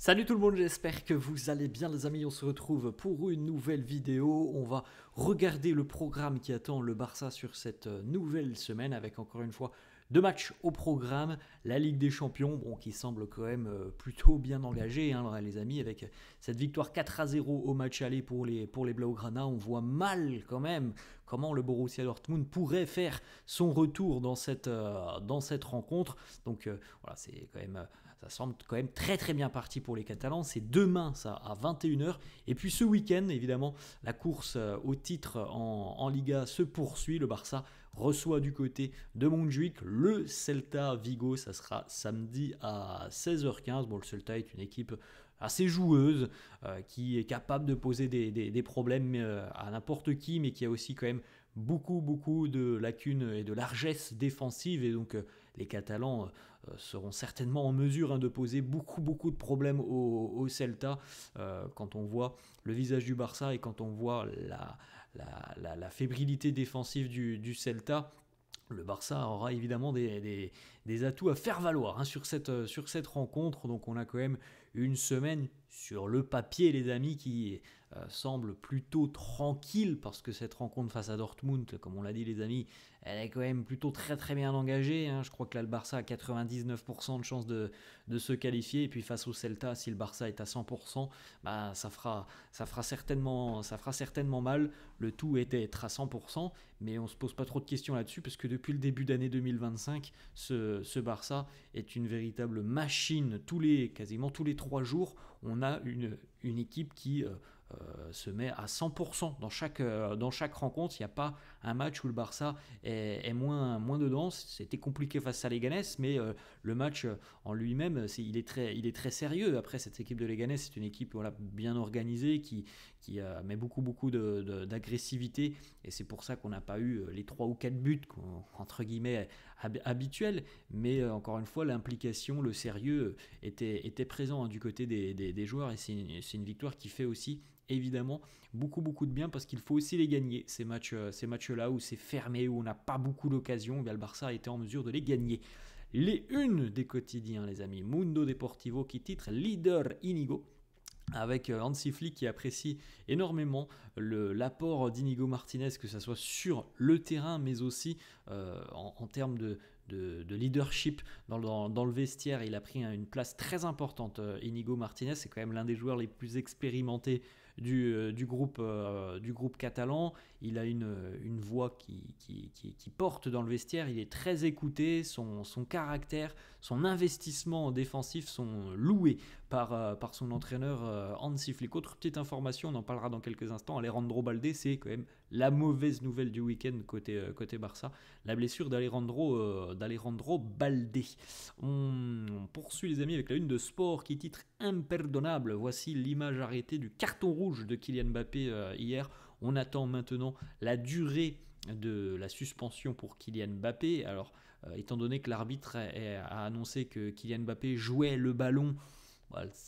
Salut tout le monde, j'espère que vous allez bien les amis, on se retrouve pour une nouvelle vidéo. On va regarder le programme qui attend le Barça sur cette nouvelle semaine avec encore une fois deux matchs au programme. La Ligue des Champions, qui semble quand même plutôt bien engagée les amis, avec cette victoire 4-0 au match aller pour les Blaugrana. On voit mal quand même comment le Borussia Dortmund pourrait faire son retour dans cette rencontre. Donc voilà, c'est quand même... ça semble quand même très très bien parti pour les Catalans. C'est demain ça à 21h. Et puis ce week-end, évidemment, la course au titre en Liga se poursuit. Le Barça reçoit du côté de Montjuïc le Celta Vigo. Ça sera samedi à 16h15. Le Celta est une équipe assez joueuse, qui est capable de poser des problèmes à n'importe qui, mais qui a aussi quand même beaucoup de lacunes et de largesse défensive. Et donc les Catalans seront certainement en mesure de poser beaucoup de problèmes au Celta, quand on voit le visage du Barça et quand on voit la fébrilité défensive du Celta. Le Barça aura évidemment des atouts à faire valoir sur cette rencontre. Donc on a quand même une semaine sur le papier, les amis, qui semble plutôt tranquille, parce que cette rencontre face à Dortmund, comme on l'a dit les amis, elle est quand même plutôt très bien engagée. Je crois que là le Barça a 99% de chances de se qualifier. Et puis face au Celta, si le Barça est à 100%, ça fera certainement mal. Le tout est d'être à 100%, mais on ne se pose pas trop de questions là-dessus, parce que depuis le début d'année 2025, ce Barça est une véritable machine. Quasiment tous les 3 jours, on a une équipe qui se met à 100% dans chaque rencontre. Il n'y a pas un match où le Barça est moins dedans. C'était compliqué face à Leganés, mais le match en lui-même, il est très sérieux. Après, cette équipe de Leganés, c'est une équipe bien organisée qui met beaucoup d'agressivité, et c'est pour ça qu'on n'a pas eu les 3 ou 4 buts entre guillemets habituels. Mais encore une fois, l'implication, le sérieux était présent du côté des joueurs, et c'est une victoire qui fait aussi évidemment beaucoup de bien, parce qu'il faut aussi les gagner, ces matchs-là où c'est fermé, où on n'a pas beaucoup d'occasions. Le Barça a été en mesure de les gagner. Les unes des quotidiens, les amis. Mundo Deportivo qui titre Leader Inigo, avec Hansi Flick qui apprécie énormément l'apport d'Inigo Martinez, que ce soit sur le terrain, mais aussi en termes de leadership dans le vestiaire. Il a pris une place très importante. Inigo Martinez, c'est quand même l'un des joueurs les plus expérimentés du groupe catalan. Il a une voix qui porte dans le vestiaire. Il est très écouté. Son caractère, son investissement défensif sont loués par son entraîneur Hansi Flick. Autre petite information, on en parlera dans quelques instants, Alejandro Balde, c'est quand même la mauvaise nouvelle du week-end côté Barça, la blessure d'Alejandro Balde. On poursuit les amis avec la une de Sport qui titre Imperdonnable. Voici l'image arrêtée du carton rouge de Kylian Mbappé hier. On attend maintenant la durée de la suspension pour Kylian Mbappé. Alors, étant donné que l'arbitre a annoncé que Kylian Mbappé jouait le ballon,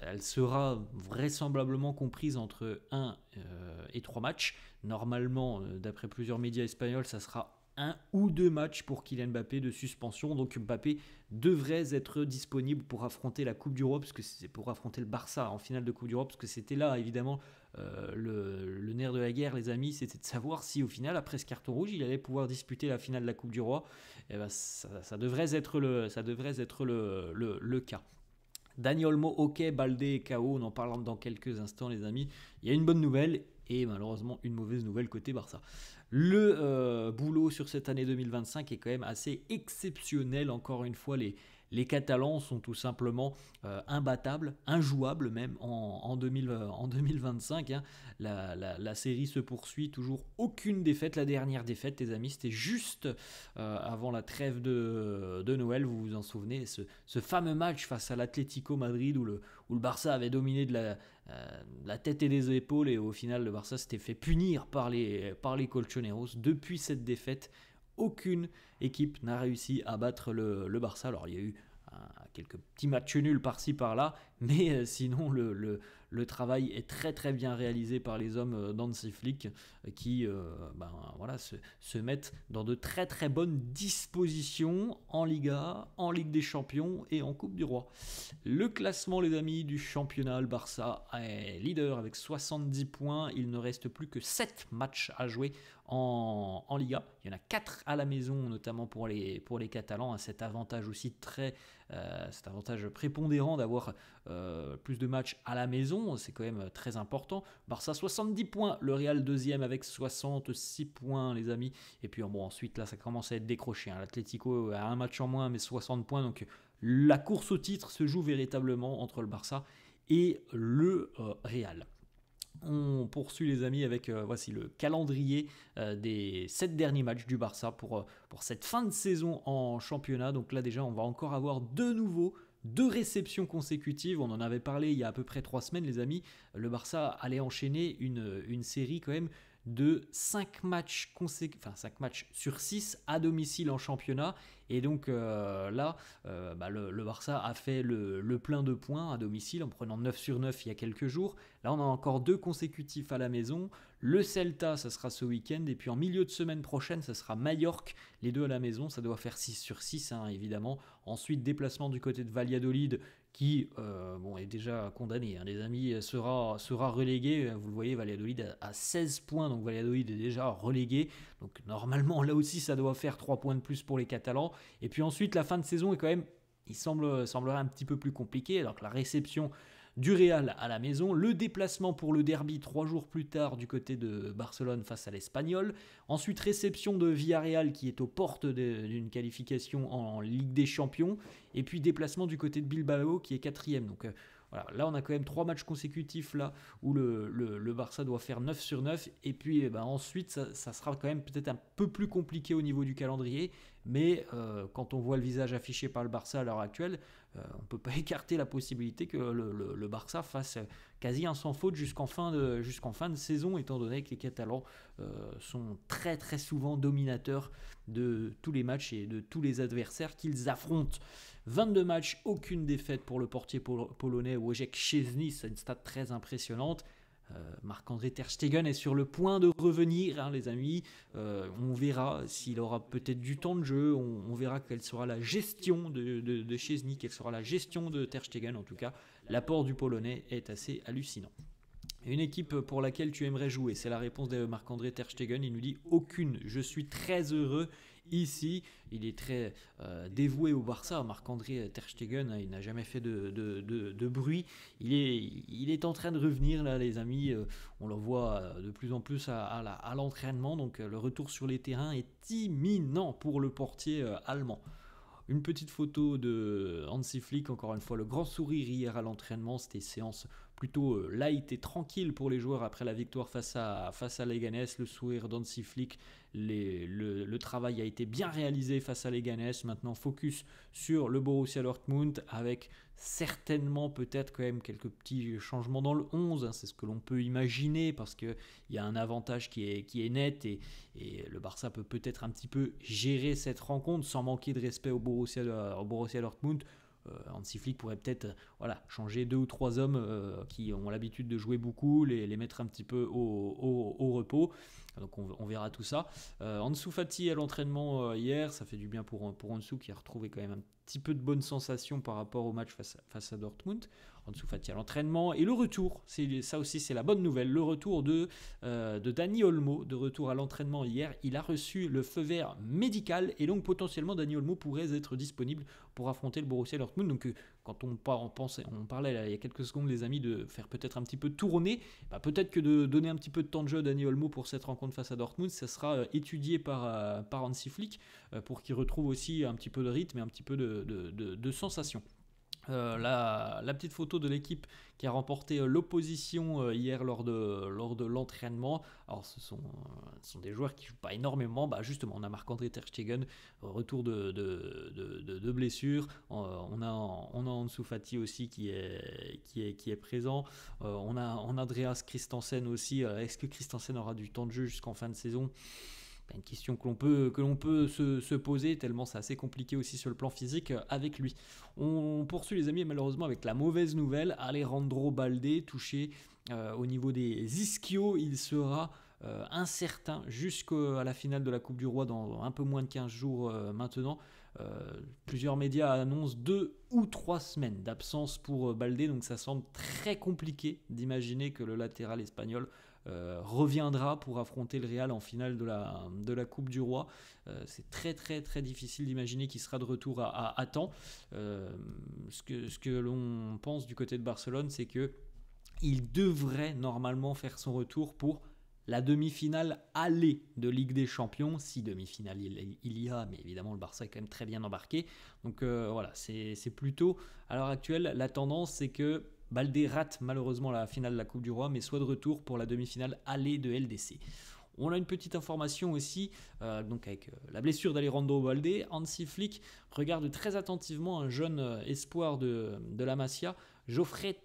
elle sera vraisemblablement comprise entre 1 et 3 matchs. Normalement, d'après plusieurs médias espagnols, ça sera 1 ou 2 matchs pour Kylian Mbappé de suspension. Donc Mbappé devrait être disponible pour affronter la Coupe d'Europe, parce que c'est pour affronter le Barça en finale de Coupe d'Europe, parce que c'était là évidemment le nerf de la guerre, les amis, c'était de savoir si au final, après ce carton rouge, il allait pouvoir disputer la finale de la Coupe du Roi. Et ça devrait être le cas. Dani Olmo, ok, Balde, KO, on en parlera dans quelques instants les amis. Il y a une bonne nouvelle et malheureusement une mauvaise nouvelle côté Barça. Le boulot sur cette année 2025 est quand même assez exceptionnel. Encore une fois, les Catalans sont tout simplement imbattables, injouables même en 2025. La série se poursuit, toujours aucune défaite. La dernière défaite, les amis, c'était juste avant la trêve de Noël. Vous vous en souvenez, ce fameux match face à l'Atlético Madrid où le Barça avait dominé de la tête et des épaules, et au final le Barça s'était fait punir par les Colchoneros. Depuis cette défaite, aucune équipe n'a réussi à battre le Barça. Alors il y a eu quelques petits matchs nuls par-ci par-là, Mais sinon, le travail est très très bien réalisé par les hommes d'Hansi Flick qui voilà, se mettent dans de très très bonnes dispositions en Liga, en Ligue des Champions et en Coupe du Roi. Le classement, les amis, du championnat, le Barça est leader avec 70 points. Il ne reste plus que 7 matchs à jouer en Liga. Il y en a 4 à la maison, notamment pour les Catalans. Cet avantage aussi cet avantage prépondérant d'avoir plus de matchs à la maison, c'est quand même très important. Barça 70 points, le Real deuxième avec 66 points, les amis. Et puis ensuite là ça commence à être décroché. L'Atlético a un match en moins mais 60 points, donc la course au titre se joue véritablement entre le Barça et le Real. On poursuit les amis avec voici le calendrier des 7 derniers matchs du Barça pour cette fin de saison en championnat. Donc là déjà on va encore avoir deux réceptions consécutives. On en avait parlé il y a à peu près 3 semaines les amis. Le Barça allait enchaîner une série quand même de 5 matchs sur 6 à domicile en championnat. Et donc là, le Barça a fait le plein de points à domicile en prenant 9 sur 9 il y a quelques jours. Là, on a encore 2 consécutifs à la maison. Le Celta, ça sera ce week-end. Et puis en milieu de semaine prochaine, ça sera Majorque. Les 2 à la maison, ça doit faire 6 sur 6, évidemment. Ensuite, déplacement du côté de Valladolid, qui est déjà condamné, les amis, sera relégué. Vous le voyez, Valladolid a 16 points, donc Valladolid est déjà relégué. Donc normalement, là aussi, ça doit faire 3 points de plus pour les Catalans. Et puis ensuite, la fin de saison est quand même, semblerait un petit peu plus compliqué, alors que la réception du Real à la maison, le déplacement pour le derby 3 jours plus tard du côté de Barcelone face à l'Espagnol, ensuite réception de Villarreal qui est aux portes d'une qualification en Ligue des Champions, et puis déplacement du côté de Bilbao qui est 4ème. Donc voilà, là on a quand même 3 matchs consécutifs là où le Barça doit faire 9 sur 9, et puis ensuite ça sera quand même peut-être un peu plus compliqué au niveau du calendrier, mais quand on voit le visage affiché par le Barça à l'heure actuelle, on ne peut pas écarter la possibilité que le Barça fasse quasi un sans faute jusqu'en fin de saison, étant donné que les Catalans sont très très souvent dominateurs de tous les matchs et de tous les adversaires qu'ils affrontent. 22 matchs, aucune défaite pour le portier polonais Wojciech Szczęsny, c'est une stat très impressionnante. Marc-André Ter Stegen est sur le point de revenir, les amis. On verra s'il aura peut-être du temps de jeu. On verra quelle sera la gestion de Szczęsny, quelle sera la gestion de Ter Stegen. En tout cas, l'apport du Polonais est assez hallucinant. Une équipe pour laquelle tu aimerais jouer, c'est la réponse de Marc-André Ter Stegen. Il nous dit aucune. Je suis très heureux ici. Il est très dévoué au Barça. Marc-André Ter Stegen, il n'a jamais fait de bruit. Il est en train de revenir là, les amis. On le voit de plus en plus à l'entraînement. Donc le retour sur les terrains est imminent pour le portier allemand. Une petite photo de Hansi Flick, encore une fois le grand sourire hier à l'entraînement. C'était une séance plutôt light et tranquille pour les joueurs après la victoire face à Leganés. Le sourire d'Hansi Flick, le travail a été bien réalisé face à Leganés. Maintenant focus sur le Borussia Dortmund avec certainement peut-être quand même quelques petits changements dans le 11, c'est ce que l'on peut imaginer parce qu'il y a un avantage qui est net et le Barça peut peut-être un petit peu gérer cette rencontre sans manquer de respect au Borussia Dortmund. Hansi Flick pourrait peut-être changer 2 ou 3 hommes qui ont l'habitude de jouer beaucoup, les mettre un petit peu au repos. Donc on verra tout ça. Ansu Fati à l'entraînement hier, ça fait du bien pour Ansu qui a retrouvé quand même un petit peu de bonnes sensations par rapport au match face à Dortmund. Ansu Fati à l'entraînement et le retour, ça aussi c'est la bonne nouvelle, le retour de Dani Olmo, de retour à l'entraînement hier. Il a reçu le feu vert médical et donc potentiellement Dani Olmo pourrait être disponible pour affronter le Borussia Dortmund. Donc quand on parlait là, il y a quelques secondes les amis de faire peut-être un petit peu tourner, peut-être que de donner un petit peu de temps de jeu à Dani Olmo pour cette rencontre face à Dortmund, ça sera étudié par Hansi Flick pour qu'il retrouve aussi un petit peu de rythme et un petit peu de sensation. La petite photo de l'équipe qui a remporté l'opposition hier lors de l'entraînement. Alors ce sont des joueurs qui ne jouent pas énormément. Justement, on a Marc-André Ter Stegen, retour de blessure. On a Ansu Fati aussi qui est présent. On a Andreas Christensen aussi. Est-ce que Christensen aura du temps de jeu jusqu'en fin de saison ? une question que l'on peut se poser, tellement c'est assez compliqué aussi sur le plan physique avec lui. On poursuit les amis, malheureusement avec la mauvaise nouvelle, Alejandro Balde touché au niveau des ischios, il sera incertain jusqu'à la finale de la Coupe du Roi dans un peu moins de 15 jours maintenant. Plusieurs médias annoncent 2 ou 3 semaines d'absence pour Baldé, donc ça semble très compliqué d'imaginer que le latéral espagnol reviendra pour affronter le Real en finale de la Coupe du Roi. C'est très très très difficile d'imaginer qu'il sera de retour à temps. Ce que l'on pense du côté de Barcelone, c'est que il devrait normalement faire son retour pour la demi-finale aller de Ligue des Champions, si demi-finale il y a, mais évidemment le Barça est quand même très bien embarqué. Donc voilà, c'est plutôt, à l'heure actuelle, la tendance c'est que Baldé rate malheureusement la finale de la Coupe du Roi, mais soit de retour pour la demi-finale aller de LDC. On a une petite information aussi, donc avec la blessure d'Alejandro Baldé, Hansi Flick regarde très attentivement un jeune espoir de la Masia, Jofre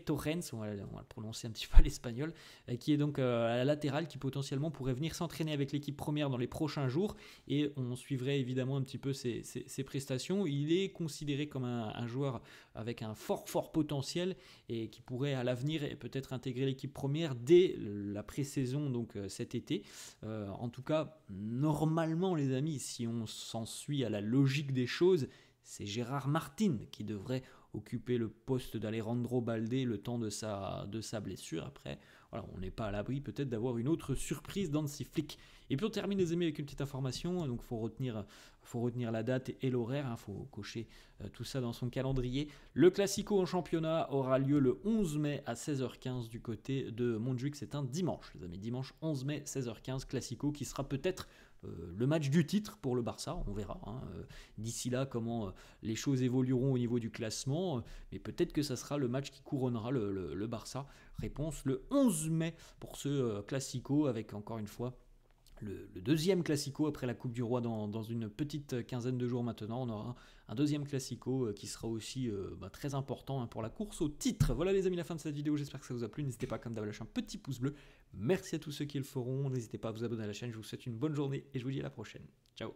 Torrens, on va le prononcer un petit peu à l'espagnol, qui est donc à la latérale, qui potentiellement pourrait venir s'entraîner avec l'équipe première dans les prochains jours, et on suivrait évidemment un petit peu ses prestations. Il est considéré comme un joueur avec un fort potentiel, et qui pourrait à l'avenir peut-être intégrer l'équipe première dès la pré-saison, donc cet été. En tout cas, normalement les amis, si on s'en suit à la logique des choses, c'est Gérard Martin qui devrait occuper le poste d'Alejandro Baldé le temps de sa blessure. Après, voilà, on n'est pas à l'abri peut-être d'avoir une autre surprise d'Hansi Flick. Et puis on termine les amis avec une petite information, donc faut retenir la date et l'horaire, faut cocher tout ça dans son calendrier. Le Classico en championnat aura lieu le 11 mai à 16h15 du côté de Montjuic, c'est un dimanche les amis, dimanche 11 mai 16h15, Classico qui sera peut-être le match du titre pour le Barça, on verra d'ici là comment les choses évolueront au niveau du classement, mais peut-être que ça sera le match qui couronnera le Barça. Réponse le 11 mai pour ce Classico, avec encore une fois le deuxième Classico après la Coupe du Roi dans une petite quinzaine de jours maintenant. On aura un deuxième Classico qui sera aussi très important pour la course au titre. Voilà les amis, la fin de cette vidéo, j'espère que ça vous a plu. N'hésitez pas comme d'hab à lâcher un petit pouce bleu. Merci à tous ceux qui le feront, n'hésitez pas à vous abonner à la chaîne, je vous souhaite une bonne journée et je vous dis à la prochaine. Ciao.